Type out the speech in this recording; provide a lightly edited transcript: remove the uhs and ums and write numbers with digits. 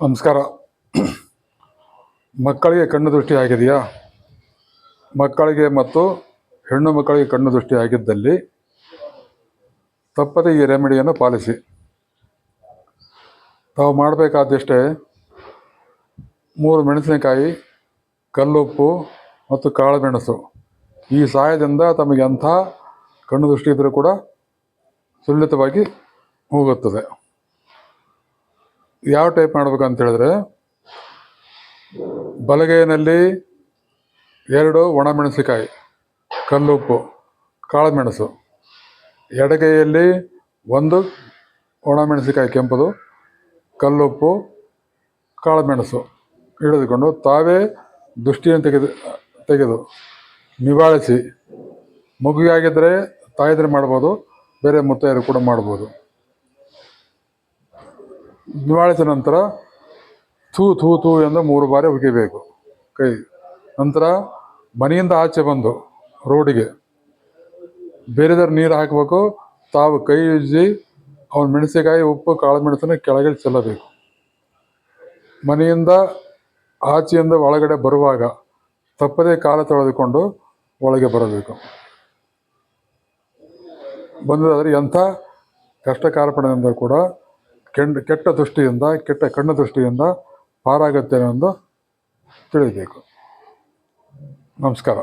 ನಮಸ್ಕಾರ. ಮಕ್ಕಳಿಗೆ ಕಣ್ಣು ದೃಷ್ಟಿ ಆಗಿದೆಯಾ? ಮಕ್ಕಳಿಗೆ ಮತ್ತು ಹೆಣ್ಣು ಮಕ್ಕಳಿಗೆ ಕಣ್ಣು ದೃಷ್ಟಿ ಆಗಿದ್ದಲ್ಲಿ ತಪ್ಪದೆ ಈ ರೆಮಿಡಿಯನ್ನು ಪಾಲಿಸಿ. ತಾವು ಮಾಡಬೇಕಾದಷ್ಟೇ 3 ಮೆಣಸಿನಕಾಯಿ, ಕಲ್ಲುಪ್ಪು ಮತ್ತು ಕಾಳುಮೆಣಸು ಈ ಸಹಾಯದಿಂದ ತಮಗೆ ಅಂಥ ಕಣ್ಣು ದೃಷ್ಟಿ ಇದ್ದರೂ ಕೂಡ ಸುಲಲಿತವಾಗಿ ಹೋಗುತ್ತದೆ. ಯಾವ ಟೈಪ್ ಮಾಡಬೇಕಂತ ಹೇಳಿದ್ರೆ, ಬಲಗೈನಲ್ಲಿ 2 ಒಣಮೆಣಸಿನಕಾಯಿ, ಕಲ್ಲುಪ್ಪು, ಕಾಳುಮೆಣಸು, ಎಡಗೈಯಲ್ಲಿ 1 ಒಣಮೆಣಸಿನಕಾಯಿ ಕೆಂಪದು, ಕಲ್ಲುಪ್ಪು, ಕಾಳುಮೆಣಸು ಹಿಡಿದುಕೊಂಡು ತಾವೇ ದೃಷ್ಟಿಯನ್ನು ತೆಗೆದು ನಿವಾಳಿಸಿ. ಮಗುವಾಗಿದ್ದರೆ ತಾಯಿದ್ರೆ ಮಾಡ್ಬೋದು, ಬೇರೆ ಮುತ್ತೈದರು ಕೂಡ ಮಾಡ್ಬೋದು. ನಿವಾಳಿಸಿದ ನಂತರ ಥೂ ಥೂ ಥೂ ಎಂದು 3 ಬಾರಿ ಉಗಿಬೇಕು ಕೈ. ನಂತರ ಮನೆಯಿಂದ ಆಚೆ ಬಂದು ರೋಡಿಗೆ ಬೇರೆದವ್ರು ನೀರು ಹಾಕಬೇಕು. ತಾವು ಕೈ ಉಜ್ಜಿ ಅವನ ಮೆಣಸಿನಕಾಯಿ, ಉಪ್ಪು, ಕಾಳು ಮೆಣಸನ್ನು ಕೆಳಗೆ ಚೆಲ್ಲಬೇಕು. ಮನೆಯಿಂದ ಆಚೆಯಿಂದ ಒಳಗಡೆ ಬರುವಾಗ ತಪ್ಪದೇ ಕಾಲು ತೊಳೆದುಕೊಂಡು ಒಳಗೆ ಬರಬೇಕು. ಬಂದಾದರೆ ಎಂಥ ಕಷ್ಟ ಕಾರ್ಪಣ್ಯದಿಂದ ಕೂಡ ಕೆಟ್ಟ ದೃಷ್ಟಿಯಿಂದ, ಕೆಟ್ಟ ಕಣ್ಣು ದೃಷ್ಟಿಯಿಂದ ಪಾರಾಗುತ್ತೆ ಎಂದು ತಿಳಿಯಬೇಕು. ನಮಸ್ಕಾರ.